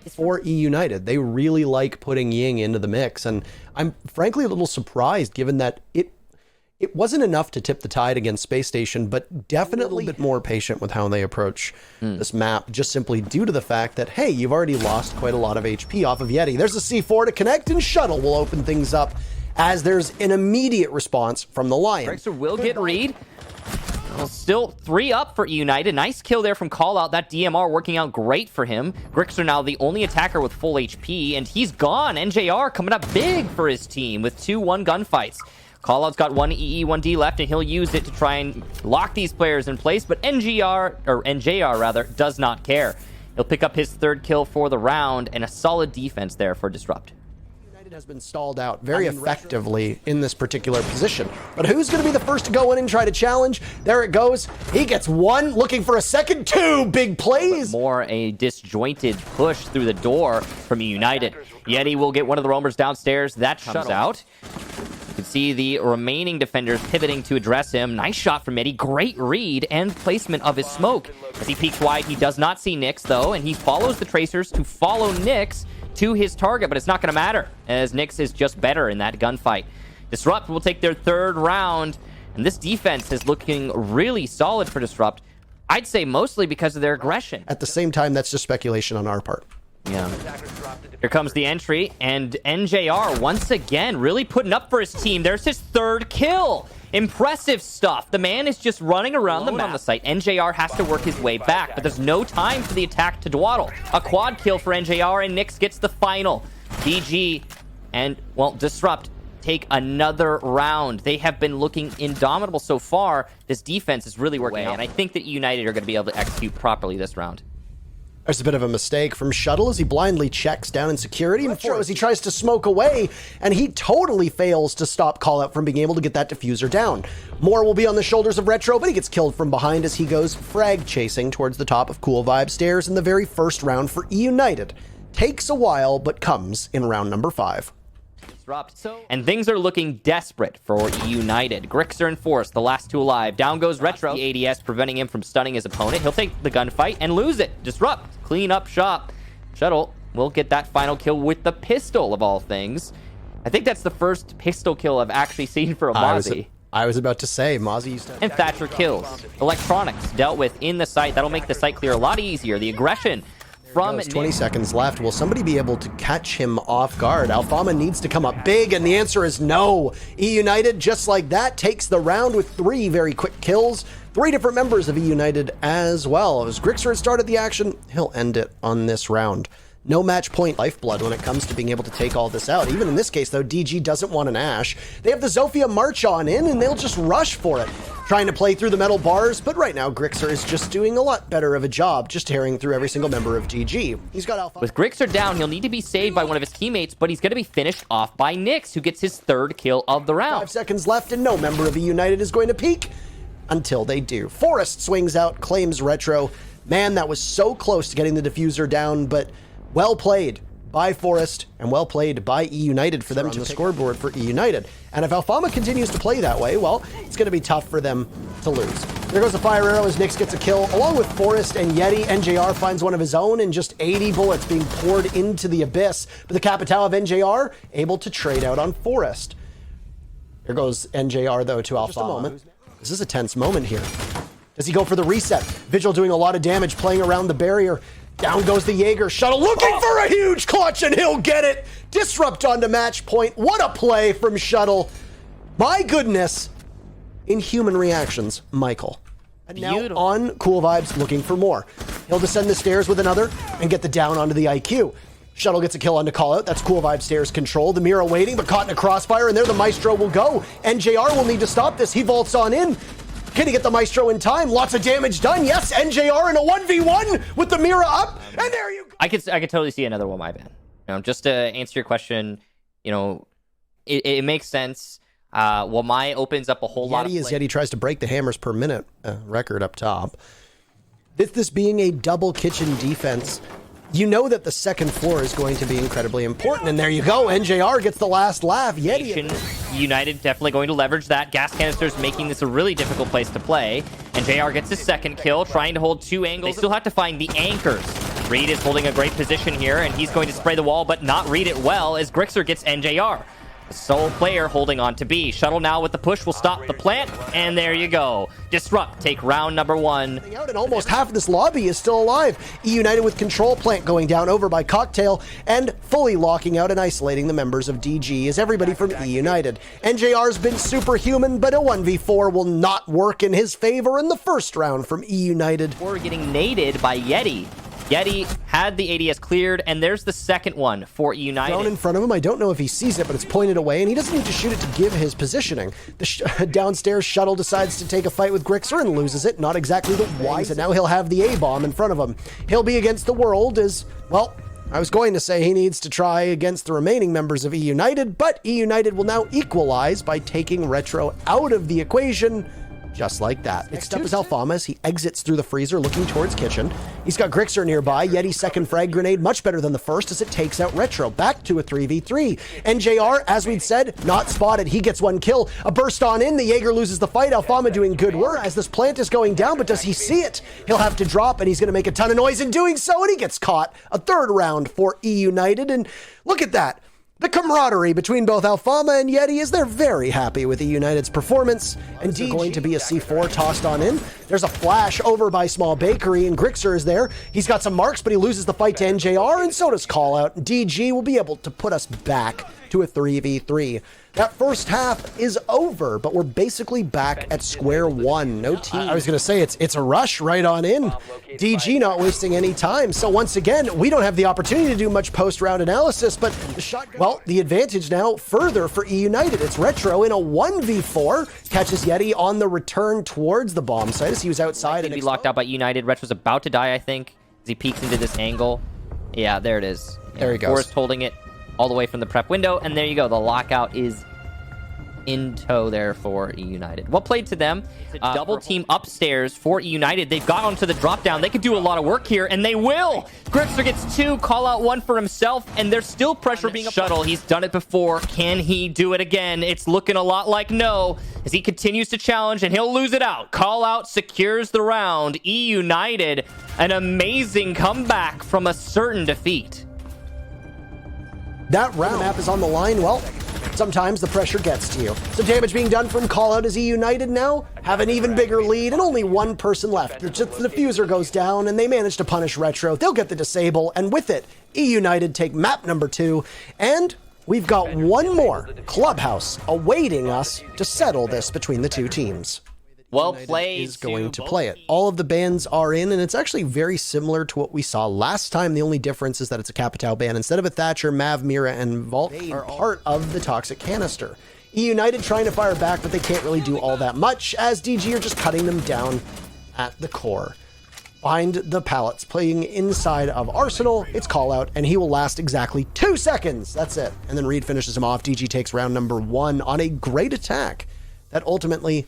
for eUnited. They really like putting Ying into the mix, and I'm frankly a little surprised given that it wasn't enough to tip the tide against Space Station, but definitely a bit more patient with how they approach this map, just simply due to the fact that, hey, you've already lost quite a lot of HP off of Yeti. There's a C4 to connect, and Shuttle will open things up as there's an immediate response from the Lion. Grixer will get read. Well, still 3 up for eUnited. Nice kill there from Callout. That DMR working out great for him. Grixer now the only attacker with full HP, and he's gone. NJR coming up big for his team with 2-1 gunfights. Callout's got 1 EE, 1D left, and he'll use it to try and lock these players in place, but NJR rather, does not care. He'll pick up his 3rd kill for the round, and a solid defense there for Disrupt. Has been stalled out very effectively in this particular position. But who's going to be the first to go in and try to challenge? There it goes. He gets 1, looking for a second. 2 big plays. More a disjointed push through the door from eUnited. Yeti will get one of the roamers downstairs. That comes out. You can see the remaining defenders pivoting to address him. Nice shot from Yeti. Great read and placement of his smoke. As he peeks wide, he does not see Nyx, though, and he follows the tracers to follow Nyx to his target, but it's not going to matter, as Nyx is just better in that gunfight. Disrupt will take their 3rd round, and this defense is looking really solid for Disrupt. I'd say mostly because of their aggression. At the same time, that's just speculation on our part. Yeah. Here comes the entry, and NJR once again really putting up for his team. There's his 3rd kill. Impressive stuff. The man is just running around the map on the site. NJR has to work his way back, but there's no time for the attack to dawdle. A quad kill for NJR, and Nyx gets the final. DG and, well, Disrupt take another round. They have been looking indomitable so far. This defense is really working out, and I think that eUnited are going to be able to execute properly this round. There's a bit of a mistake from Shuttle as he blindly checks down in security, and as he tries to smoke away, and he totally fails to stop Callout from being able to get that diffuser down. More will be on the shoulders of Retro, but he gets killed from behind as he goes frag chasing towards the top of Cool Vibe Stairs in the very first round for eUnited. Takes a while, but comes in round number 5. And things are looking desperate for eUnited. Grixer and Force, the last 2 alive. Down goes Retro. The ADS preventing him from stunning his opponent. He'll take the gunfight and lose it. Disrupt. Clean up shop. Shuttle will get that final kill with the pistol of all things. I think that's the first pistol kill I've actually seen for a Mozzie. I was about to say, Mozzie used to... And Thatcher kills. Electronics dealt with in the site. That'll make the site clear a lot easier. The aggression from 20 seconds left. Will somebody be able to catch him off guard? Alfama needs to come up big, and the answer is no. eUnited, just like that, takes the round with 3 very quick kills. 3 different members of eUnited as well. As Grixer had started the action, he'll end it on this round. No match point lifeblood when it comes to being able to take all this out. Even in this case, though, DG doesn't want an Ash. They have the Zofia march on in, and they'll just rush for it, trying to play through the metal bars. But right now, Grixer is just doing a lot better of a job, just tearing through every single member of GG. He's got Alpha. With Grixer down, he'll need to be saved by one of his teammates, but he's going to be finished off by Nyx, who gets his 3rd kill of the round. 5 seconds left, and no member of eUnited is going to peek until they do. Forrest swings out, claims Retro. Man, that was so close to getting the diffuser down, but well played by Forrest and well played by eUnited for them to the scoreboard for eUnited. And if Alfama continues to play that way, well, it's going to be tough for them to lose. There goes the fire arrow as Nyx gets a kill. Along with Forrest and Yeti, NJR finds one of his own, and just 80 bullets being poured into the abyss. But the Capital of NJR able to trade out on Forrest. Here goes NJR, though, to Alfama. Just a moment. This is a tense moment here. Does he go for the reset? Vigil doing a lot of damage, playing around the barrier. Down goes the Jaeger. Shuttle looking for a huge clutch, and he'll get it. Disrupt onto match point. What a play from Shuttle. My goodness. Inhuman reactions, Michael. And now on Cool Vibes looking for more. He'll descend the stairs with another and get the down onto the IQ. Shuttle gets a kill onto Callout. That's Cool Vibe Stairs control. The Mira waiting, but caught in a crossfire, and there the Maestro will go. NJR will need to stop this. He vaults on in. Can he get the Maestro in time? Lots of damage done. Yes, NJR in a 1v1 with the Mira up. And there you go. I could totally see another one, my bad. Just to answer your question, it makes sense. Well, my opens up a whole lot of Yeti tries to break the hammers per minute record up top. This being a double kitchen defense, you know that the second floor is going to be incredibly important. And there you go. NJR gets the last laugh. Yeti. United definitely going to leverage that. Gas canisters making this a really difficult place to play. And JR gets his second kill, trying to hold 2 angles. They still have to find the anchors Reed is holding a great position here, and he's going to spray the wall, but not read it well as Grixer gets NJR. The sole player holding on to B. Shuttle now with the push will stop the plant, and there you go. Disrupt, take round number 1. Out, and almost half of this lobby is still alive. eUnited with control plant going down over by Cocktail and fully locking out and isolating the members of DG is everybody from eUnited. NJR's been superhuman, but a 1v4 will not work in his favor in the first round from eUnited. We're getting naded by Yeti. Yeti had the ADS cleared, and there's the second one for eUnited. Drone in front of him. I don't know if he sees it, but it's pointed away, and he doesn't need to shoot it to give his positioning. The downstairs shuttle decides to take a fight with Grixer and loses it. Not exactly the wise, and now he'll have the A-bomb in front of him. He'll be against the world as, well, I was going to say he needs to try against the remaining members of eUnited, but eUnited will now equalize by taking Retro out of the equation. Just like that. Next up is Alfama as he exits through the freezer looking towards kitchen. He's got Grixer nearby. Yeti's second frag grenade much better than the first as it takes out Retro. Back to a 3v3. NJR, as we'd said, not spotted. He gets one kill. A burst on in. The Jaeger loses the fight. Alfama doing good work as this plant is going down, but does he see it? He'll have to drop, and he's going to make a ton of noise in doing so, and he gets caught. A third round for eUnited, and look at that. The camaraderie between both Alfama and Yeti is they're very happy with eUnited's performance, and DG going to be a C4 tossed on in. There's a flash over by Small Bakery, and Grixer is there. He's got some marks, but he loses the fight to NJR, and so does Callout. DG will be able to put us back to a 3v3. That first half is over, but we're basically back at square one. No team. I was going to say it's a rush right on in. DG not wasting any time. So once again, we don't have the opportunity to do much post-round analysis, but the shot, well, the advantage now further for eUnited. It's Retro in a 1v4. Catches Yeti on the return towards the bomb site as he was outside. And be locked out by eUnited. Retro's about to die, I think, as he peeks into this angle. Yeah, there it is. There he goes. Forrest holding it all the way from the prep window, and there you go. The lockout is in tow there for eUnited. Well played to them. Double team upstairs for eUnited. They've got onto the drop down. They could do a lot of work here, and they will. Grixer gets 2, call out 1 for himself, and there's still pressure being applied. Shuttle. He's done it before. Can he do it again? It's looking a lot like no, as he continues to challenge, and he'll lose it out. Call out secures the round. eUnited, an amazing comeback from a certain defeat. That round map is on the line. Well, sometimes the pressure gets to you. Some damage being done from Callout as eUnited now have an even bigger lead and only one person left. The diffuser goes down and they manage to punish Retro. They'll get the disable, and with it, eUnited take map number 2, and we've got one more clubhouse awaiting us to settle this between the two teams. Well played. Is going to play it. All of the bans are in, and it's actually very similar to what we saw last time. The only difference is that it's a Capitao ban. Instead of a Thatcher, Mav, Mira, and Vault are part of the Toxic Canister. eUnited trying to fire back, but they can't really do all that much, as DG are just cutting them down at the core. Behind the pallets, playing inside of Arsenal, it's Callout, and he will last exactly 2 seconds. That's it. And then Reed finishes him off. DG takes round number 1 on a great attack that ultimately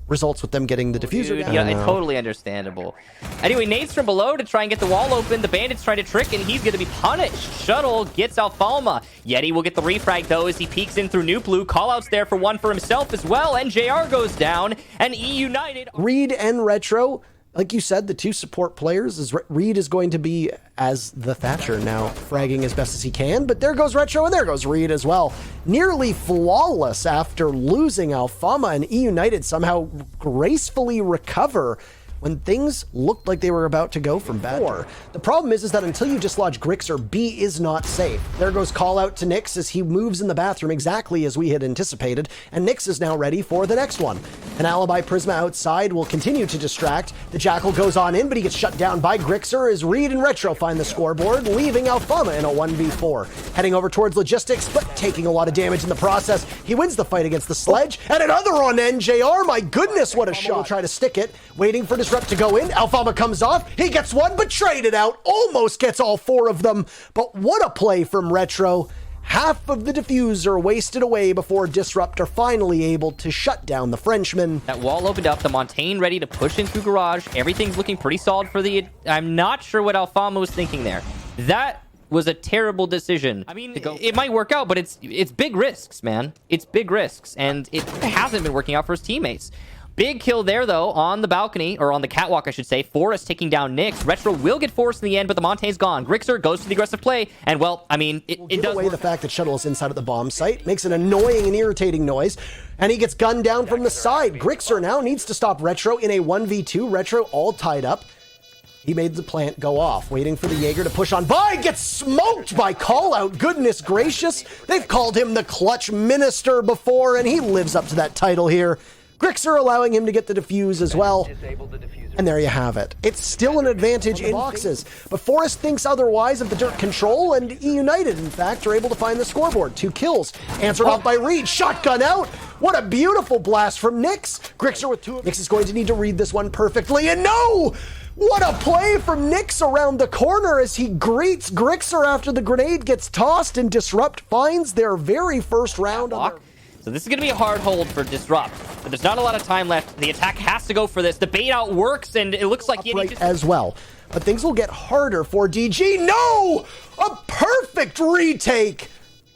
results with them getting the diffuser down. Yeah, totally understandable. Anyway, nades from below to try and get the wall open. The bandits trying to trick, and he's going to be punished. Shuttle gets Alfama. Yeti will get the refrag, though, as he peeks in through Nuplu. Callout's there for 1 for himself as well, and JR goes down, and eUnited. Reed and Retro, like you said, the 2 support players, is Reed is going to be as the Thatcher now, fragging as best as he can, but there goes Retro and there goes Reed as well. Nearly flawless after losing Alfama, and eUnited somehow gracefully recover when things looked like they were about to go from bad. The problem is that until you dislodge Grixer, B is not safe. There goes Callout to Nyx as he moves in the bathroom exactly as we had anticipated, and Nyx is now ready for the next one. An Alibi Prisma outside will continue to distract. The Jackal goes on in, but he gets shut down by Grixer as Reed and Retro find the scoreboard, leaving Alfama in a 1v4. Heading over towards Logistics, but taking a lot of damage in the process. He wins the fight against the Sledge, and another on NJR. My goodness, what a shot. Will try to stick it, waiting for Disrupt to go in. Alfama comes off. He gets one, but traded out. Almost gets all 4 of them. But what a play from Retro. Half of the diffuser wasted away before Disrupt are finally able to shut down the Frenchman. That wall opened up. The Montaigne ready to push in through garage. Everything's looking pretty solid for the... I'm not sure what Alfama was thinking there. That was a terrible decision. I mean, it might work out, but it's big risks, man. It's big risks, and it hasn't been working out for his teammates. Big kill there, though, on the balcony, or on the catwalk, I should say. Forrest taking down Nyx. Retro will get Forrest in the end, but the Montaigne's gone. Grixer goes to the aggressive play, and, well, I mean, it does away the fact that Shuttle is inside of the bomb site, makes an annoying and irritating noise, and he gets gunned down from the side. Grixer now needs to stop Retro in a 1v2. Retro all tied up. He made the plant go off, waiting for the Jaeger to push on by. Gets smoked by Callout. Goodness gracious. They've called him the clutch minister before, and he lives up to that title here. Grixer allowing him to get the defuse as well. And there you have it. It's still an advantage in boxes, but Forrest thinks otherwise of the dirt control, and eUnited, in fact, are able to find the scoreboard. 2 kills. Answered off by Reed. Shotgun out. What a beautiful blast from Nyx. Grixer with 2. Nyx is going to need to read this one perfectly, and no! What a play from Nyx around the corner as he greets Grixer after the grenade gets tossed, and Disrupt finds their very first round on their... So this is going to be a hard hold for Disrupt, but there's not a lot of time left. The attack has to go for this. The bait out works, and it looks like Yeti just... as well. But things will get harder for DG. No! A perfect retake!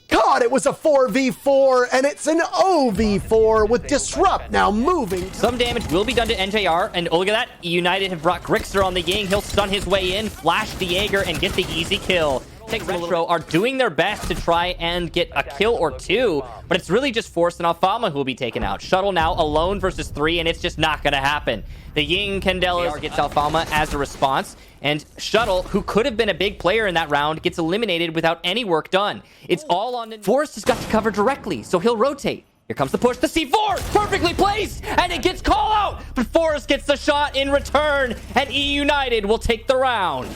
God, it was a 4v4, and it's an OV4 with Disrupt now moving. Some damage will be done to NJR, and oh, look at that. eUnited have brought Grixer on the Ying. He'll stun his way in, flash the Jaeger, and get the easy kill. Retro are doing their best to try and get a kill or 2, but it's really just Forrest and Alfama who will be taken out. Shuttle now alone versus 3, and it's just not going to happen. The Ying Candela gets Alfama as a response, and Shuttle, who could have been a big player in that round, gets eliminated without any work done. It's all on... Forrest has got to cover directly, so he'll rotate. Here comes the push. The C4 perfectly placed, and it gets call out, but Forrest gets the shot in return, and eUnited will take the round.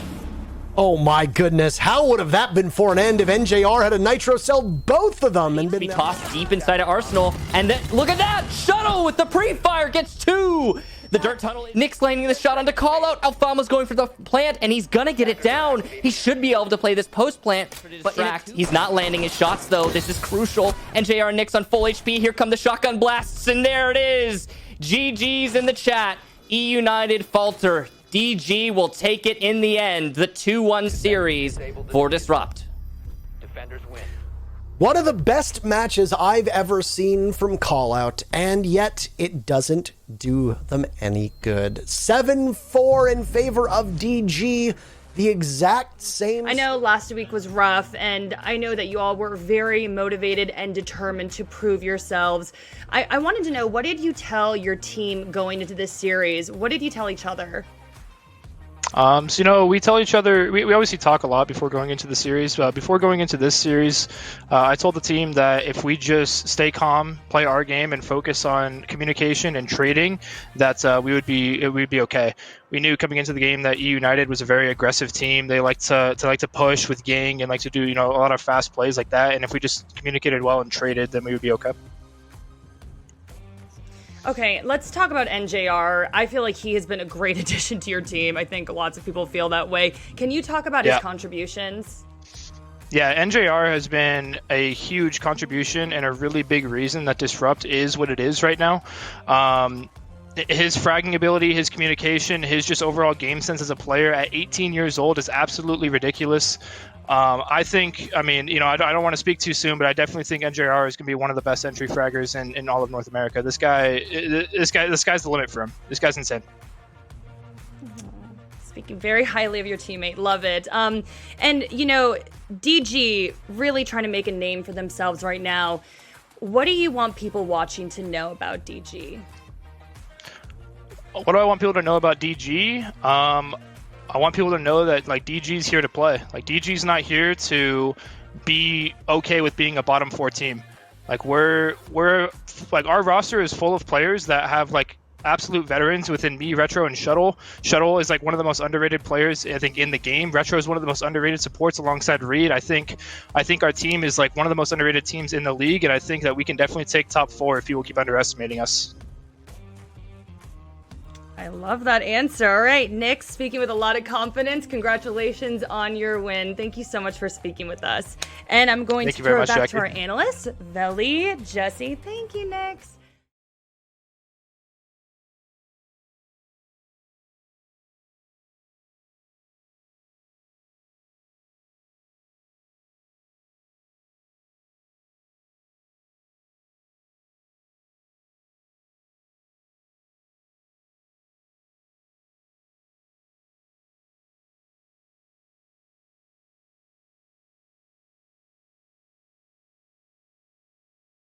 Oh my goodness, how would have that been for an end if NJR had a nitro cell both of them and been tossed deep inside of Arsenal, and then look at that! Shuttle with the pre-fire gets 2! The dirt tunnel. Nyx landing the shot onto Callout. Alfama's going for the plant, and he's gonna get it down. He should be able to play this post-plant, but he's not landing his shots, though. This is crucial. NJR and Nyx on full HP. Here come the shotgun blasts, and there it is. GG's in the chat. eUnited falter. DG will take it in the end. The 2-1 series for Disrupt. Defenders win. One of the best matches I've ever seen from Callout, and yet it doesn't do them any good. 7-4 in favor of DG. The exact same... I know last week was rough, and I know that you all were very motivated and determined to prove yourselves. I wanted to know, what did you tell your team going into this series? What did you tell each other? So, you know, we tell each other, we obviously talk a lot before going into the series. Before going into this series, I told the team that if we just stay calm, play our game, and focus on communication and trading, that we'd be okay. We knew coming into the game that eUnited was a very aggressive team. They like to push with Gang and like to do, you know, a lot of fast plays like that. And if we just communicated well and traded, then we would be okay. Okay, let's talk about NJR. I feel like he has been a great addition to your team. I think lots of people feel that way. Can you talk about his contributions? Yeah, NJR has been a huge contribution and a really big reason that Disrupt is what it is right now. His fragging ability, his communication, his just overall game sense as a player at 18 years old is absolutely ridiculous. I think, I mean, you know, I don't want to speak too soon, but I definitely think NJR is going to be one of the best entry fraggers in all of North America. This guy's the limit for him. This guy's insane. Speaking very highly of your teammate, love it. And you know, DG really trying to make a name for themselves right now. What do you want people watching to know about DG? What do I want people to know about DG? I want people to know that like DG's here to play. Like DG's not here to be okay with being a bottom 4 team. Like we're like our roster is full of players that have like absolute veterans within me, Retro, and Shuttle. Shuttle is like one of the most underrated players I think in the game. Retro is one of the most underrated supports alongside Reed. I think our team is like one of the most underrated teams in the league, and I think that we can definitely take top 4 if people keep underestimating us. I love that answer. All right, Nyx, speaking with a lot of confidence. Congratulations on your win. Thank you so much for speaking with us. And I'm going to throw it back to our analysts, Veli, Jesse. Thank you, Nyx.